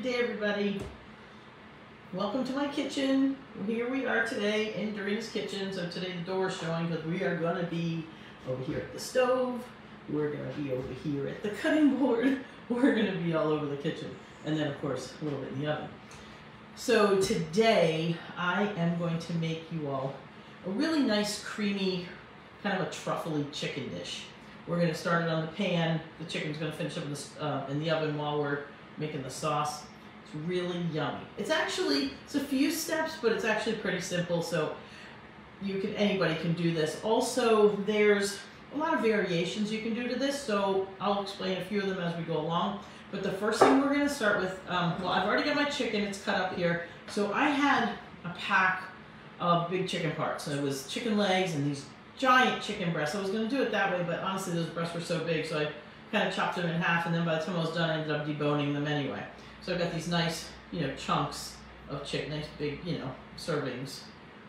day, everybody. Welcome to my kitchen. Here we are today in Doreen's kitchen. So today the door is showing because we are going to be over here at the stove. We're going to be over here at the cutting board. We're going to be all over the kitchen. And then, of course, a little bit in the oven. So today I am going to make you all a really nice, creamy, kind of a truffle-y chicken dish. We're going to start it on the pan. The chicken's going to finish up in the oven while we're making the sauce. It's really yummy. It's a few steps, but it's actually pretty simple. So anybody can do this. Also, there's a lot of variations you can do to this. So I'll explain a few of them as we go along. But the first thing we're going to start with, well, I've already got my chicken. It's cut up here. So I had a pack of big chicken parts. So it was chicken legs and these giant chicken breasts. I was going to do it that way, but honestly those breasts were so big, so I kind of chopped them in half, and then by the time I was done I ended up deboning them anyway. So I got these nice, chunks of chicken, nice big, servings.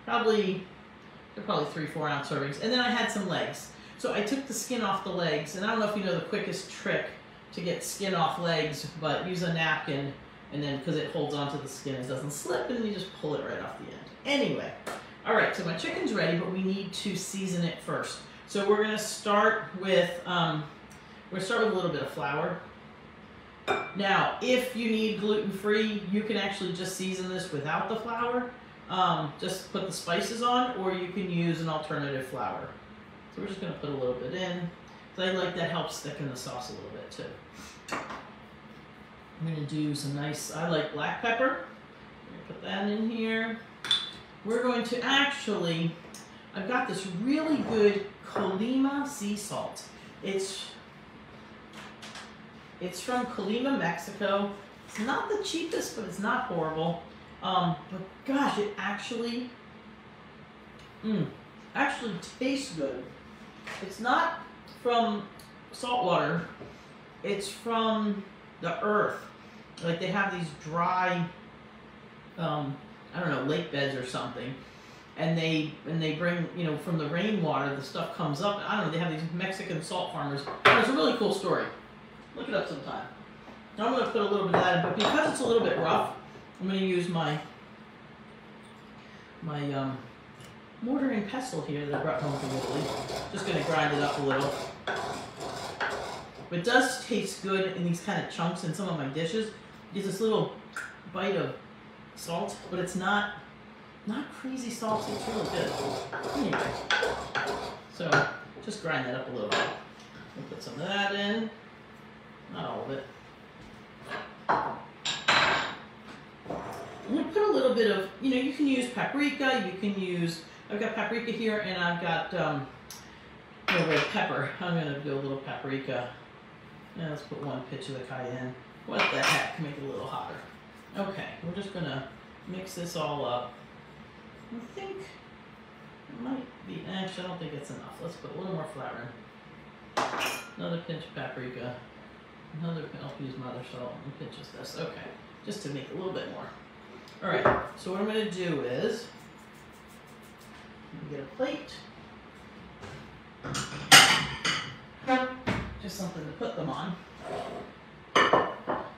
They're probably 3-4 ounce servings. And then I had some legs. So I took the skin off the legs, and I don't know if you know the quickest trick to get skin off legs, but use a napkin, and then because it holds onto the skin, it doesn't slip, and you just pull it right off the end. Anyway. All right, so my chicken's ready, but we need to season it first. So we're gonna start with a little bit of flour. Now, if you need gluten-free, you can actually just season this without the flour. Just put the spices on, or you can use an alternative flour. So we're just gonna put a little bit in. I like that helps thicken the sauce a little bit too. I'm gonna do I like black pepper. I'm gonna put that in here. We're going to I've got this really good Colima sea salt. It's from Colima, Mexico. It's not the cheapest, but it's not horrible. But gosh, it actually tastes good. It's not from saltwater. It's from the earth. Like they have these dry, I don't know, lake beds or something, and they bring, from the rainwater, the stuff comes up. I don't know, they have these Mexican salt farmers. It's a really cool story. Look it up sometime. Now I'm going to put a little bit of that in, but because it's a little bit rough, I'm going to use my mortar and pestle here that I brought home from Italy. Just going to grind it up a little. But it does taste good in these kind of chunks in some of my dishes. It gives this little bite of salt, but it's not crazy salty. It's really good. Anyway, so just grind that up a little bit. We'll put some of that in, not all of it. I'm gonna put a little bit of, you can use paprika. I've got paprika here, and I've got red pepper. I'm gonna do a little paprika. Now let's put one pinch of the cayenne. What the heck? Make it a little hotter. Okay, we're just gonna mix this all up. I think it might be, actually I don't think it's enough. Let's put a little more flour in. Another pinch of paprika. I'll use my other salt and pinches this. Okay, just to make a little bit more. All right, so what I'm gonna do is, get a plate. Just something to put them on.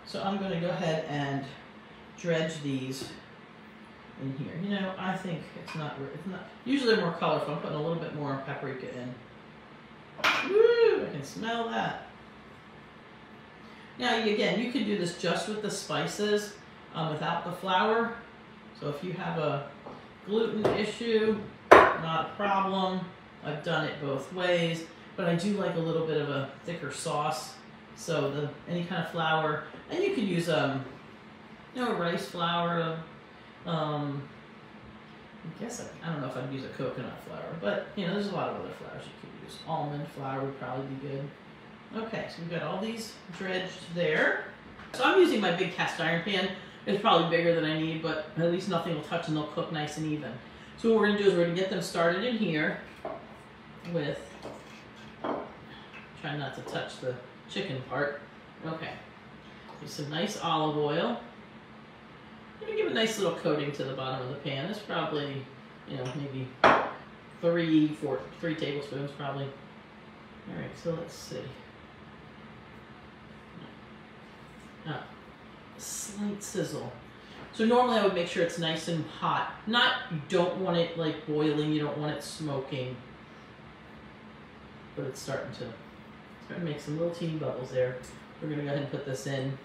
So I'm gonna go ahead and dredge these in here. I think it's not, usually they're more colorful. I'm putting a little bit more paprika in. Woo, I can smell that. Now, again, you can do this just with the spices, without the flour. So if you have a gluten issue, not a problem. I've done it both ways, but I do like a little bit of a thicker sauce. So any kind of flour, and you can use rice flour. I guess I don't know if I'd use a coconut flour, but there's a lot of other flours you could use. Almond flour would probably be good. Okay, so we've got all these dredged there. So I'm using my big cast iron pan. It's probably bigger than I need, but at least nothing will touch and they'll cook nice and even. So what we're gonna do is we're gonna get them started in here with, try not to touch the chicken part. Okay, with some nice olive oil. I'm gonna give a nice little coating to the bottom of the pan. It's probably, maybe 3 tablespoons probably. All right, so let's see. Slight sweet sizzle. So normally I would make sure it's nice and hot. Not, you don't want it like boiling, you don't want it smoking. But it's starting to make some little teeny bubbles there. We're gonna go ahead and put this in.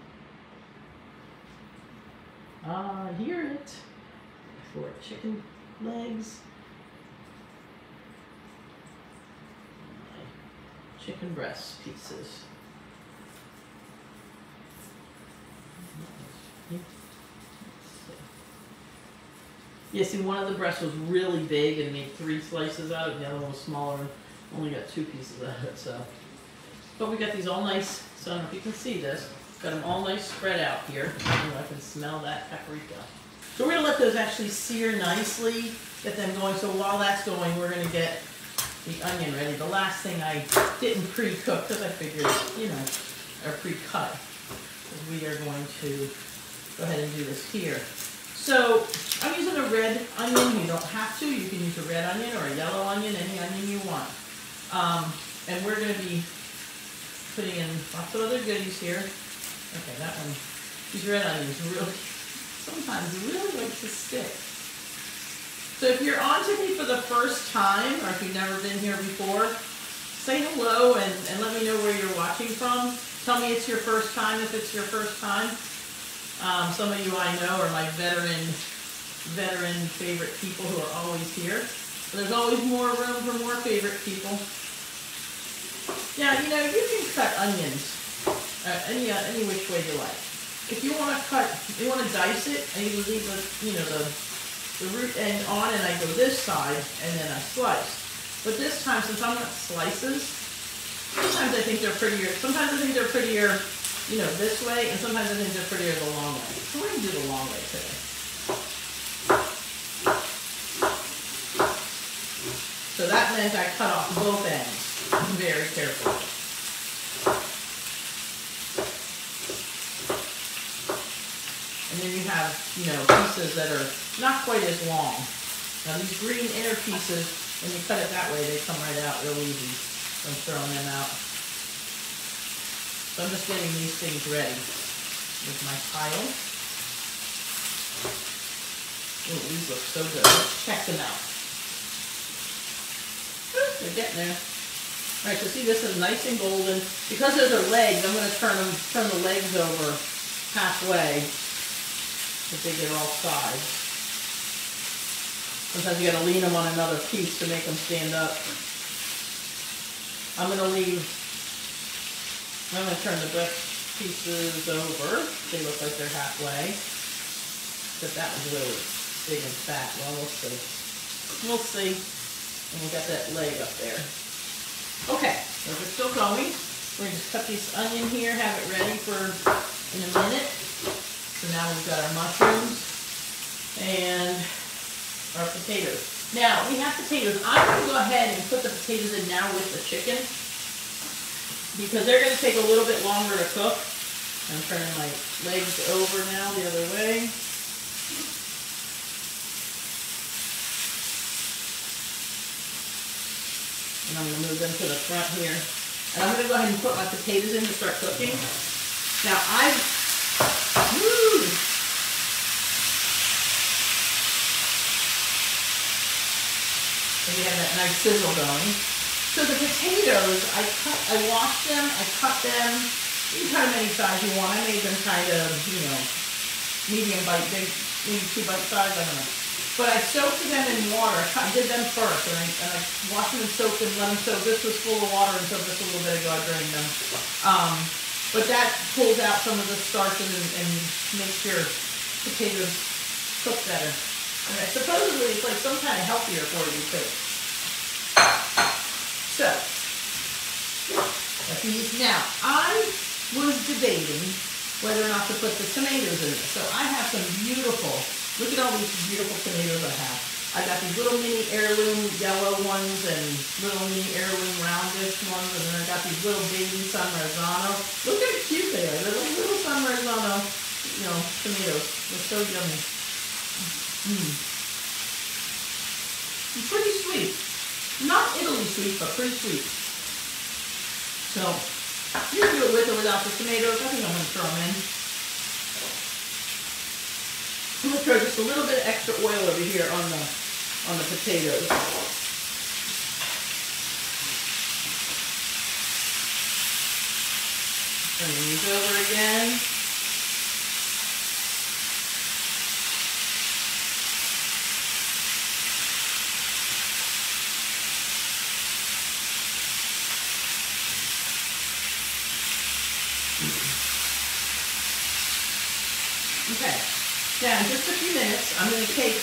I hear it. For chicken legs. My chicken breast pieces. Yeah, see, one of the breasts was really big and made 3 slices out of it. The other one was smaller and only got 2 pieces out of it, so. But we got these all nice, so I don't know if you can see this. Got them all nice spread out here. I can smell that paprika. So we're gonna let those actually sear nicely, get them going. So while that's going, we're gonna get the onion ready. The last thing I didn't pre-cook, because I figured, you know, or pre-cut. We are going to go ahead and do this here. So I'm using a red onion. You don't have to. You can use a red onion or a yellow onion, any onion you want. And we're going to be putting in lots of other goodies here. Okay, that one. These red onions really, sometimes really like to stick. So if you're on to me for the first time, or if you've never been here before, say hello and let me know where you're watching from. Tell me it's your first time if it's your first time. Some of you I know are my veteran favorite people who are always here. But there's always more room for more favorite people. Yeah, you know, you can cut onions any which way you like. If you want to dice it, and you leave the root end on, and I go this side, and then I slice. But this time, since I'm not slices, sometimes I think they're prettier. Sometimes I think they're prettier, you know, this way, and sometimes I think they're prettier the long way. So we're going to do the long way today. So that meant I cut off both ends very carefully. And then you have, you know, pieces that are not quite as long. Now these green inner pieces, when you cut it that way, they come right out real easy. So I'm throwing them out. So I'm just getting these things ready with my pile. Oh, these look so good. Let's check them out. They're getting there. All right, so see, this is nice and golden. Because those are legs, I'm going to turn the legs over halfway if they get all sides. Sometimes you got to lean them on another piece to make them stand up. I'm going to turn the breast pieces over. They look like they're halfway. But that was really big and fat. Well, we'll see. We'll see. And we got that leg up there. Okay, those are still going. We're going to just cut this onion here, have it ready for in a minute. So now we've got our mushrooms and our potatoes. Now, we have potatoes. I'm going to go ahead and put the potatoes in now with the chicken because they're going to take a little bit longer to cook. I'm turning my legs over now the other way. And I'm going to move them to the front here. And I'm going to go ahead and put my potatoes in to start cooking. Now and we have that nice sizzle going. So the potatoes, I washed them, I cut them. You can cut them any size you want. I made them kind of, you know, medium bite, big, maybe 2 bite size, I don't know. But I soaked them in water. I did them first, and I washed them and soaked them, let them soak. This was full of water until just a little bit ago I drained them. But that pulls out some of the starch and makes your potatoes cook better. And supposedly it's like some kind of healthier for you too. So, now I was debating whether or not to put the tomatoes in this. So I have some beautiful, look at all these beautiful tomatoes I have. I got these little mini heirloom yellow ones and little mini heirloom roundish ones, and then I got these little baby San Marzano. Look how cute they are. They're like little San Marzano, you know, tomatoes. They're so yummy. Pretty sweet. Not Italy sweet, but pretty sweet. So, you can do it with or without the tomatoes. I think I'm going to throw them in. I'm gonna throw just a little bit of extra oil over here on the potatoes. Turn these over again. Okay, now in just a few minutes, I'm going to take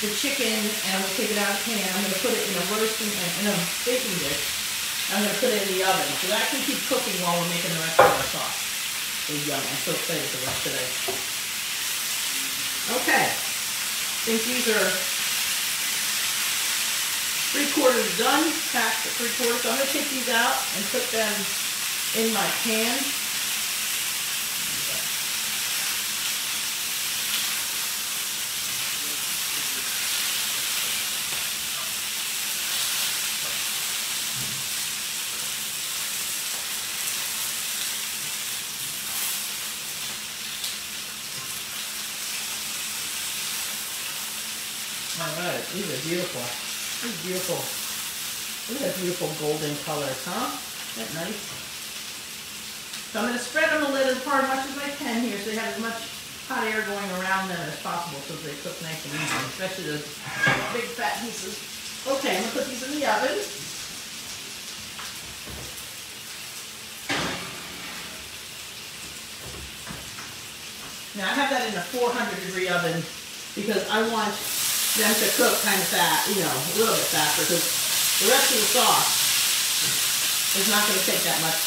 the chicken and I'm going to take it out of the pan. I'm going to put it in a baking dish. I'm going to put it in the oven. So that can keep cooking while we're making the rest of our sauce. So yum, I'm so excited for that today. Okay, I think these are 3/4 done, past the 3/4. So I'm going to take these out and put them in my pan. Alright, these are beautiful. These are beautiful. Look at that beautiful golden colors, huh? Isn't that nice? So I'm going to spread them a little apart as much as I can here so they have as much hot air going around them as possible so they cook nice and easy, especially those big fat pieces. Okay, I'm going to put these in the oven. Now I have that in a 400-degree oven because I want them to cook kind of fat, a little bit faster because the rest of the sauce is not going to take that much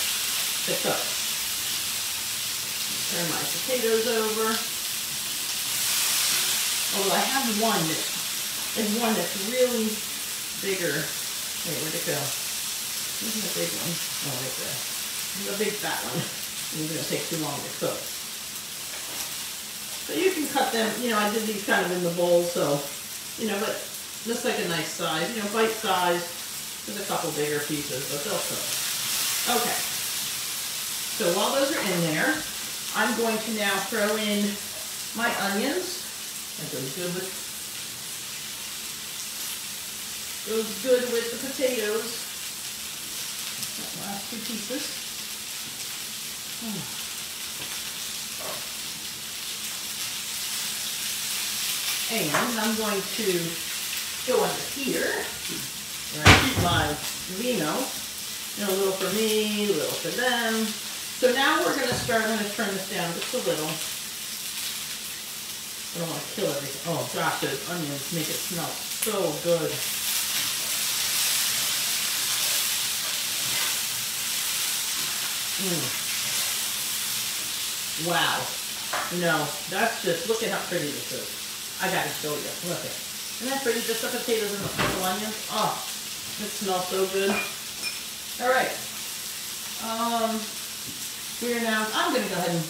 to cook. Turn my potatoes over. Although I have one that's really bigger. Wait, where'd it go? Where's the big one? Oh, right there. The big fat one. It's going to take too long to cook. So you can cut them, I did these kind of in the bowl, so, but just like a nice size, bite size. There's a couple bigger pieces, but they'll cook. Okay. So while those are in there, I'm going to now throw in my onions. That goes good with the potatoes. That last two pieces. And I'm going to go under here, where I keep my vino, a little for me, a little for them. So now we're going to start, I'm going to turn this down just a little. I don't want to kill everything. Oh gosh, those onions make it smell so good. Wow. No, that's just, look at how pretty this is. I gotta show you. Look at it. Isn't that pretty? Just the potatoes and the purple onions. Oh, it smells so good. All right. We're now. I'm gonna go ahead and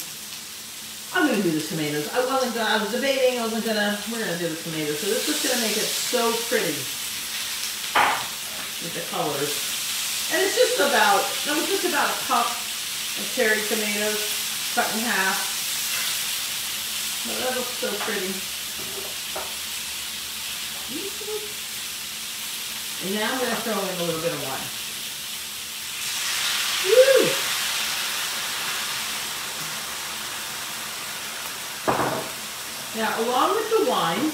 I'm gonna do the tomatoes. I was debating. We're gonna do the tomatoes. So this is gonna make it so pretty with the colors. And it's just about a cup of cherry tomatoes cut in half. Oh, that looks so pretty. And now I'm going to throw in a little bit of wine. Woo! Now, along with the wine,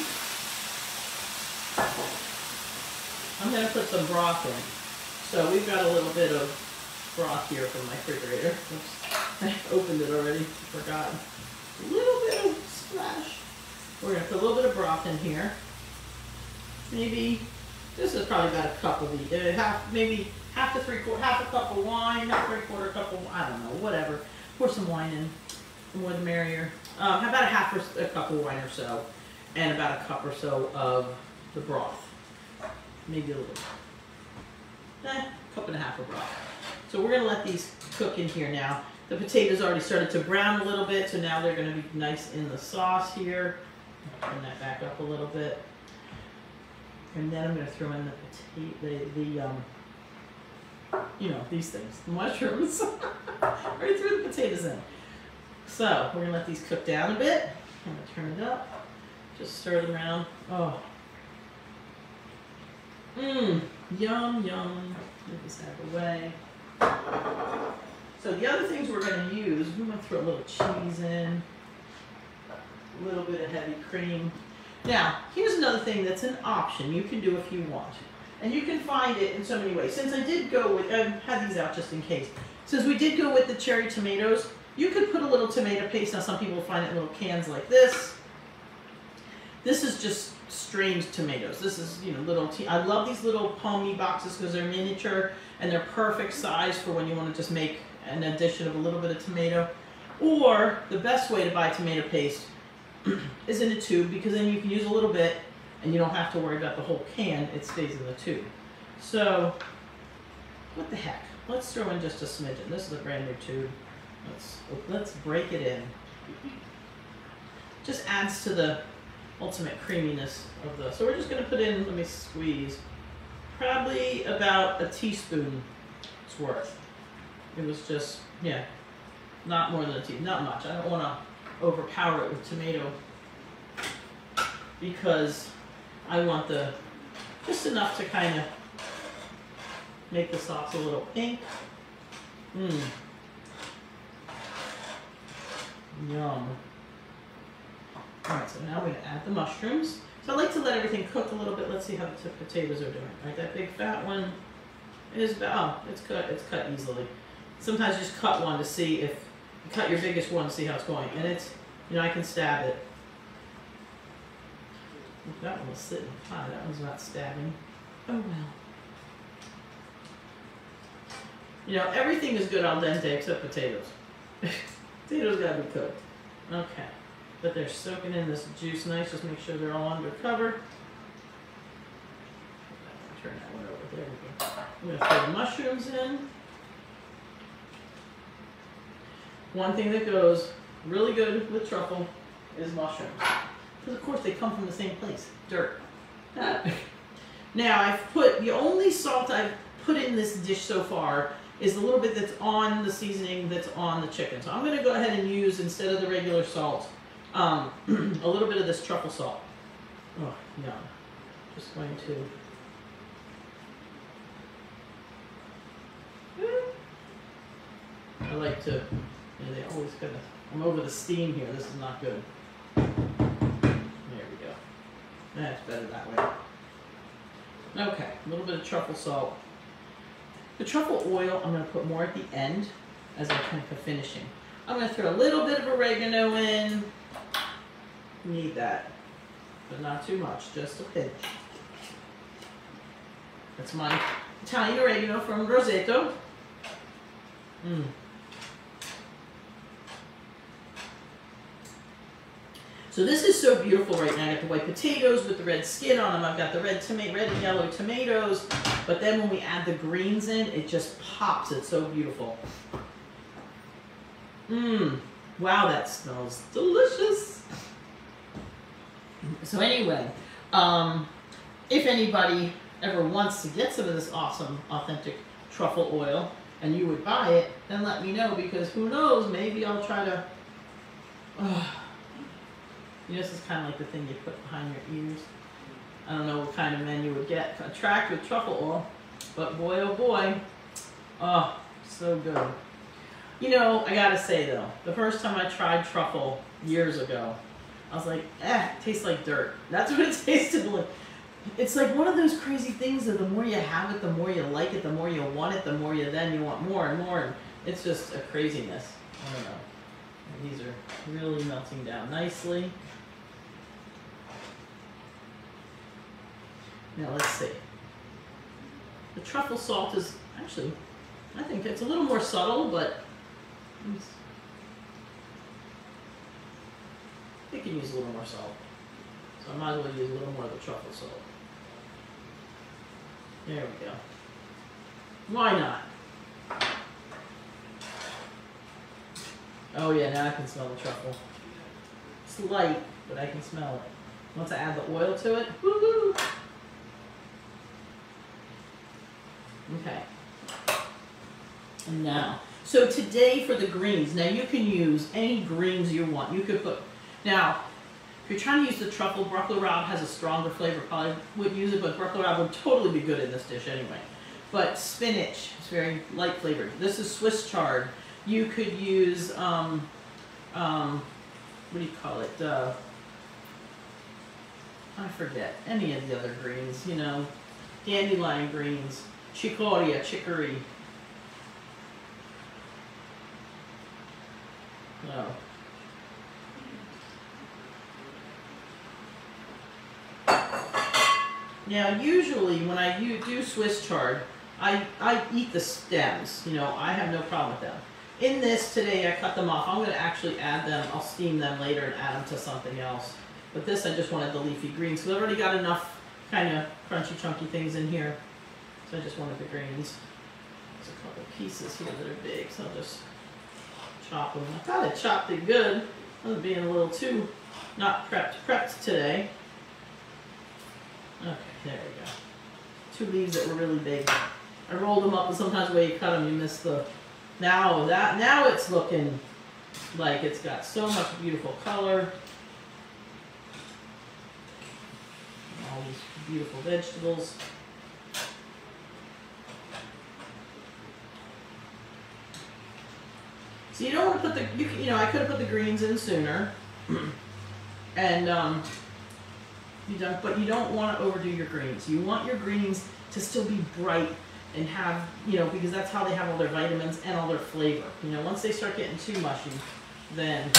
I'm going to put some broth in. So we've got a little bit of broth here from my refrigerator. Oops, I opened it already. Forgot. A little bit of splash. We're going to put a little bit of broth in here. Maybe, this is probably about a cup of maybe half a cup of wine, not 3/4 cup of, I don't know, whatever. Pour some wine in, the more the merrier. How about a cup of wine or so, and about a cup or so of the broth. Maybe a little, cup and a half of broth. So we're going to let these cook in here now. The potatoes already started to brown a little bit, so now they're going to be nice in the sauce here. Turn that back up a little bit. And then I'm going to throw in these things, the mushrooms. Right through the potatoes in. So we're going to let these cook down a bit. Kind of turn it up. Just stir it around. Oh. Mmm. Yum, yum. Get this out of the way. So the other things we're going to use, we're going to throw a little cheese in. A little bit of heavy cream. Now, here's another thing that's an option you can do if you want. And you can find it in so many ways. Since I did go with, I had these out just in case. Since we did go with the cherry tomatoes, you could put a little tomato paste. Now some people find it in little cans like this. This is just strained tomatoes. This is, you know, little, I love these little palmy boxes because they're miniature and they're perfect size for when you want to just make an addition of a little bit of tomato. Or the best way to buy tomato paste is in a tube, because then you can use a little bit and you don't have to worry about the whole can. It stays in the tube. So, what the heck? Let's throw in just a smidgen. This is a brand new tube. Let's break it in. Just adds to the ultimate creaminess of the. So we're just going to put in, let me squeeze, probably about a teaspoon's worth. It was just, yeah, not more than a teaspoon, not much. I don't want to overpower it with tomato because I want just enough to kind of make the sauce a little pink. Mmm. Yum. Alright, so now we're going to add the mushrooms. So I like to let everything cook a little bit. Let's see how the potatoes are doing. Right, that big fat one is, oh, it's cut easily. Sometimes you just cut one to see if, you cut your biggest one to see how it's going. And it's, you know, I can stab it. That one was sitting high, that one's not stabbing. Oh well. You know, everything is good al dente except potatoes. Potatoes gotta be cooked. Okay. But they're soaking in this juice nice. Just make sure they're all under cover. Turn that one over. There we go. I'm going to throw the mushrooms in. One thing that goes really good with truffle is mushrooms. Because of course they come from the same place. Dirt. Now I've put, the only salt I've put in this dish so far is a little bit that's on the seasoning that's on the chicken. So I'm going to go ahead and use, instead of the regular salt, a little bit of this truffle salt. Oh, yum. Just going to. I like to, they always kind of, I'm over the steam here. This is not good. There we go. That's better that way. Okay, a little bit of truffle salt. The truffle oil, I'm going to put more at the end as I kind of finishing. I'm going to throw a little bit of oregano in. Need that, but not too much, just a pinch. That's my Italian oregano from Roseto. Mm. So this is so beautiful right now. I got the white potatoes with the red skin on them. I've got the red and yellow tomatoes. But then when we add the greens in, it just pops. It's so beautiful. Mmm. Wow, that smells delicious. So anyway, if anybody ever wants to get some of this awesome, authentic truffle oil, and you would buy it, then let me know, because who knows, maybe I'll try to, you know, this is kind of like the thing you put behind your ears. I don't know what kind of men you would get attract with truffle oil, but boy oh boy, oh, so good. You know, I gotta say though, the first time I tried truffle years ago, I was like, it tastes like dirt. That's what it tasted like. It's like one of those crazy things that the more you have it, the more you like it, the more you want it, the more you want more and more. And it's just a craziness. I don't know. And these are really melting down nicely. Now let's see. The truffle salt is actually, I think it's a little more subtle, but I can use a little more salt. So I might as well use a little more of the truffle salt. There we go. Why not? Oh yeah, now I can smell the truffle. It's light, but I can smell it. Once I add the oil to it, woo-hoo! Okay. And now, so today for the greens, now you can use any greens you want. You could put, now If you're trying to use the truffle, brussels rabe has a stronger flavor. Probably wouldn't use it, but brussels rabe would totally be good in this dish anyway. But spinach is very light flavored. This is Swiss chard. You could use, what do you call it? I forget. Any of the other greens, you know. Dandelion greens. Chicoria, chicory. No. Now, usually when I do Swiss chard, I eat the stems. You know, I have no problem with them. In this today, I cut them off. I'm going to actually add them. I'll steam them later and add them to something else. But this, I just wanted the leafy greens. So I've already got enough kind of crunchy, chunky things in here. So I just wanted the greens. There's a couple pieces here that are big, so I'll just chop them. I thought I chopped it good. I was being a little too not prepped today. Okay, there we go. 2 leaves that were really big. I rolled them up, and sometimes the way you cut them, you miss the. Now it's looking like it's got so much beautiful color. All these beautiful vegetables. So you don't want to put the, you know, I could have put the greens in sooner, and but you don't want to overdo your greens. You want your greens to still be bright and have, you know, because that's how they have all their vitamins and all their flavor. You know, once they start getting too mushy, then,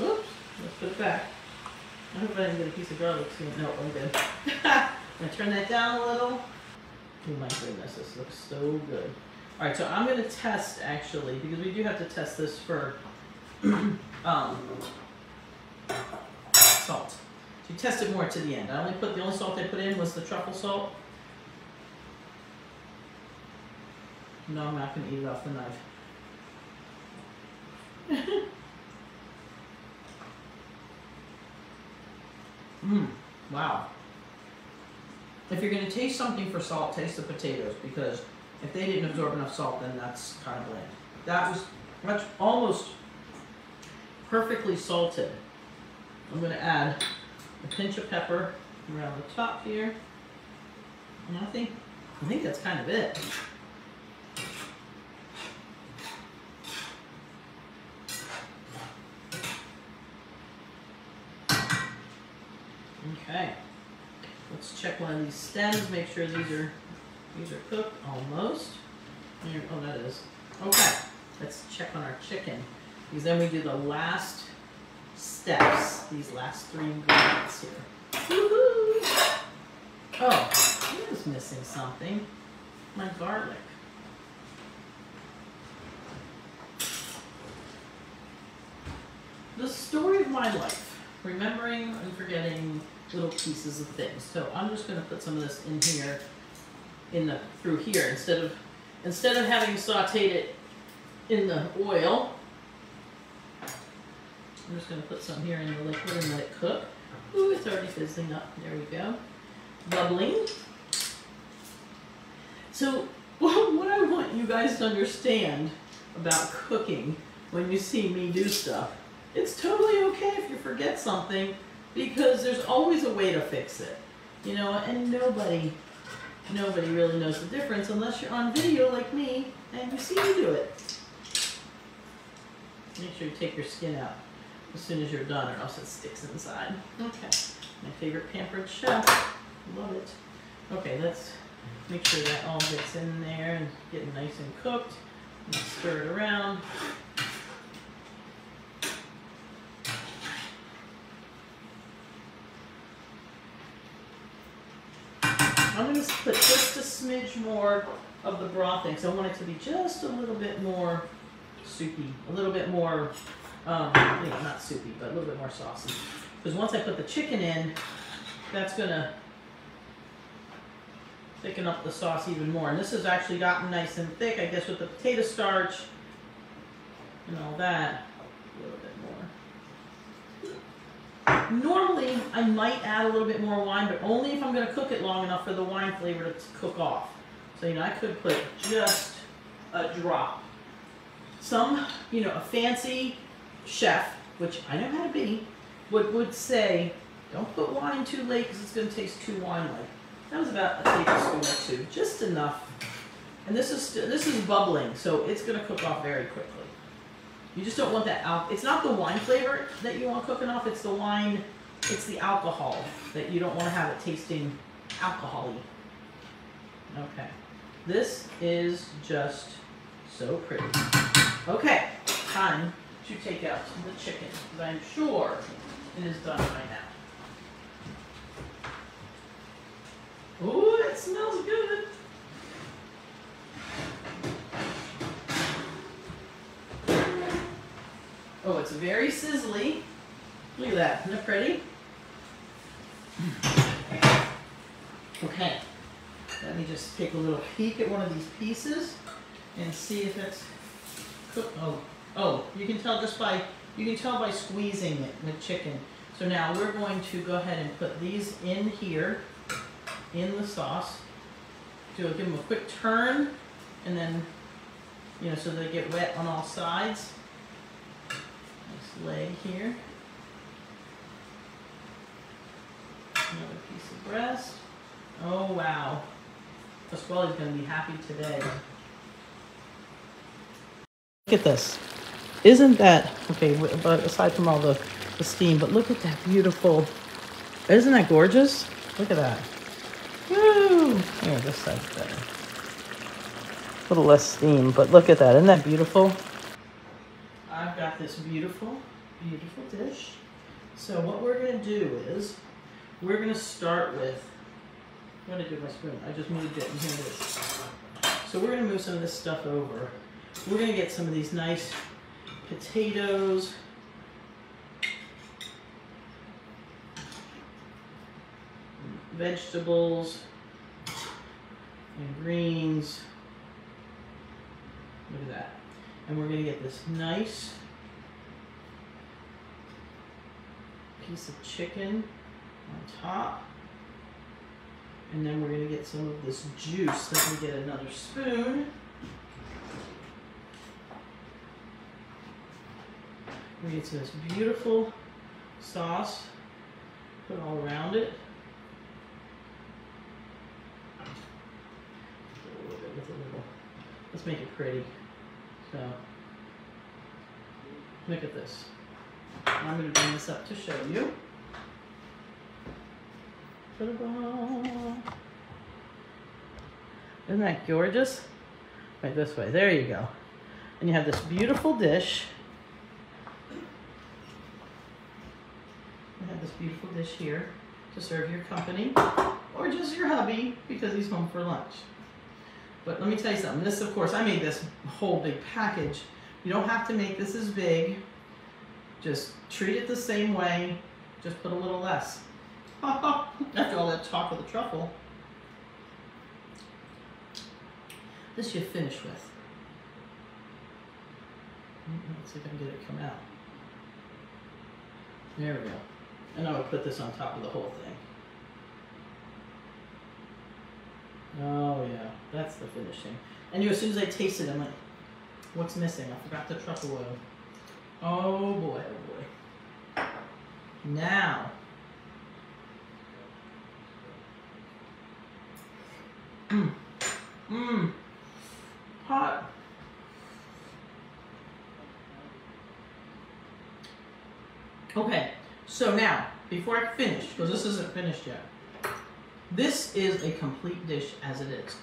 oops, let's put it back. I hope I didn't get a piece of garlic soon. No, I'm good. I'm going to turn that down a little. Oh my goodness, this looks so good. All right, so I'm going to test, actually, because we do have to test this for salt. So you test it more to the end. The only salt I put in was the truffle salt. No, I'm not going to eat it off the knife. Wow. If you're going to taste something for salt, taste the potatoes, because if they didn't absorb enough salt, then that's kind of bland. That was almost perfectly salted. I'm going to add a pinch of pepper around the top here. And I think that's kind of it. Okay. Let's check one of these stems, make sure these are cooked almost. Oh, that is. Okay. Let's check on our chicken, because then we do the last steps, these last 3 ingredients here. Woohoo! Oh, I was missing something. My garlic. The story of my life, remembering and forgetting little pieces of things. So I'm just going to put some of this in here, through here, instead of having sauteed it in the oil. I'm just going to put some here in the liquid and let it cook. Ooh, it's already fizzling up. There we go. Bubbling. So what I want you guys to understand about cooking when you see me do stuff, it's totally okay if you forget something, because there's always a way to fix it. You know, and nobody really knows the difference unless you're on video like me and you see me do it. Make sure you take your skin out as soon as you're done, or else it sticks inside. Okay, my favorite pampered chef. Love it. Okay, let's make sure that all gets in there and getting nice and cooked. And stir it around. I'm going to put just a smidge more of the broth in, because I want it to be just a little bit more soupy, a little bit more, not soupy, but a little bit more saucy. Because once I put the chicken in, that's going to thicken up the sauce even more. And this has actually gotten nice and thick, I guess, with the potato starch and all that. A little bit more. Normally, I might add a little bit more wine, but only if I'm going to cook it long enough for the wine flavor to cook off. So, I could put just a drop. Some, a fancy chef, which I know how to be, would say, don't put wine too late because it's going to taste too wine-like. That was about a tablespoon or two, just enough. And this is bubbling, so it's going to cook off very quickly. You just don't want that it's not the wine flavor that you want cooking off, it's the wine, it's the alcohol that you don't want to have it tasting alcohol-y. Okay, this is just so pretty. Okay, time to take out the chicken, because I'm sure it is done right now. Ooh, it smells good. Oh, it's very sizzly. Look at that, isn't it pretty? Okay, let me just take a little peek at one of these pieces and see if it's cooked. Oh, you can tell by squeezing it with chicken. So now we're going to go ahead and put these in here, in the sauce. Give them a quick turn, and then, you know, so they get wet on all sides. Nice leg here. Another piece of breast. Oh wow. Pasquale's going to be happy today. Look at this. Isn't that, okay, but aside from all the steam, but look at that beautiful, isn't that gorgeous? Look at that. Woo! Here, this side's better. A little less steam, but look at that. Isn't that beautiful? I've got this beautiful, beautiful dish. So what we're going to do is, we're going to start with, what did I do with my spoon? I just moved it, and here it is. So we're going to move some of this stuff over. We're going to get some of these nice potatoes. Vegetables and greens. Look at that. And we're going to get this nice piece of chicken on top. And then we're going to get some of this juice. Let me get another spoon. We get some of this beautiful sauce, put all around it. Let's make it pretty. So, look at this. I'm going to bring this up to show you. Isn't that gorgeous? Right this way. There you go. And you have this beautiful dish. You have this beautiful dish here to serve your company or just your hubby because he's home for lunch. But let me tell you something. This, of course, I made this whole big package. You don't have to make this as big. Just treat it the same way. Just put a little less. After all that talk of the truffle. This you finish with. Let's see if I can get it to come out. There we go. And I would put this on top of the whole thing. Oh yeah, that's the finishing. And as soon as I taste it, I'm like, what's missing? I forgot the truffle oil. Oh boy, oh boy. Now, hot. Okay, so now, before I finish, because this isn't finished yet, this is a complete dish as it is.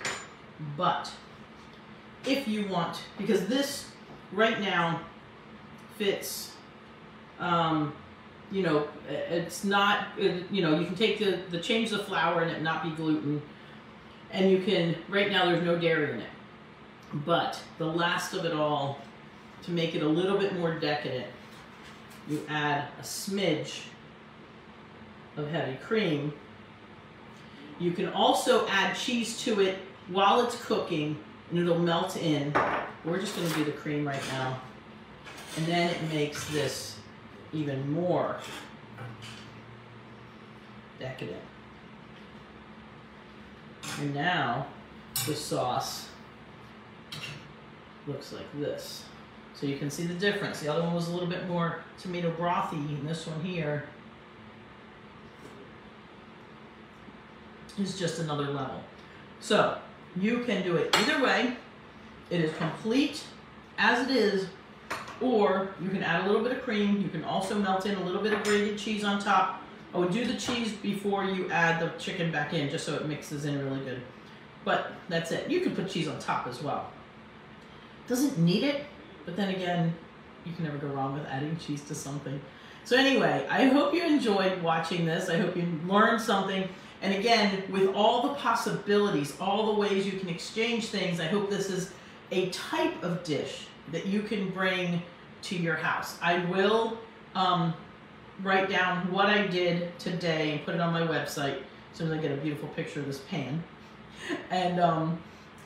But if you want, because this right now fits, you know, it's not, you know, you can take the change the flour and it not be gluten. And you can, right now there's no dairy in it. But the last of it all, to make it a little bit more decadent, you add a smidge of heavy cream. You can also add cheese to it while it's cooking and it'll melt in. We're just going to do the cream right now. And then it makes this even more decadent. And now the sauce looks like this. So you can see the difference. The other one was a little bit more tomato brothy, and this one here is just another level. So you can do it either way. It is complete as it is, or you can add a little bit of cream. You can also melt in a little bit of grated cheese on top. I would do the cheese before you add the chicken back in, just so it mixes in really good. But that's it. You can put cheese on top as well. Doesn't need it, but then again, you can never go wrong with adding cheese to something. So anyway, I hope you enjoyed watching this. I hope you learned something. And again, with all the possibilities, all the ways you can exchange things, I hope this is a type of dish that you can bring to your house. I will write down what I did today and put it on my website as soon as I get a beautiful picture of this pan. And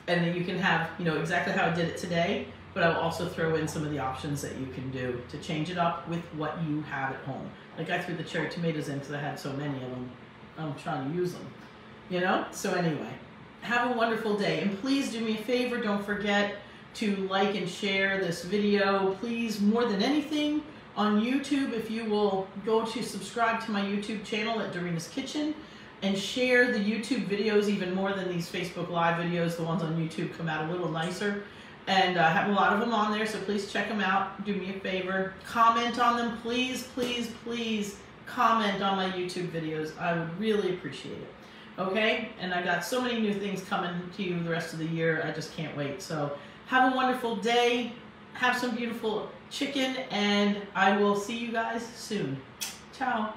then you can have, you know, exactly how I did it today, but I will also throw in some of the options that you can do to change it up with what you have at home. Like I threw the cherry tomatoes in because I had so many of them. I'm trying to use them, you know? So anyway, have a wonderful day. And please do me a favor, don't forget to like and share this video. Please, more than anything, on YouTube, if you will go to subscribe to my YouTube channel at Dorina's Kitchen and share the YouTube videos even more than these Facebook Live videos. The ones on YouTube come out a little nicer. And I have a lot of them on there, so please check them out. Do me a favor. Comment on them. Please, please, please comment on my YouTube videos. I would really appreciate it. Okay? And I got so many new things coming to you the rest of the year. I just can't wait. So have a wonderful day. Have some beautiful chicken, and I will see you guys soon. Ciao.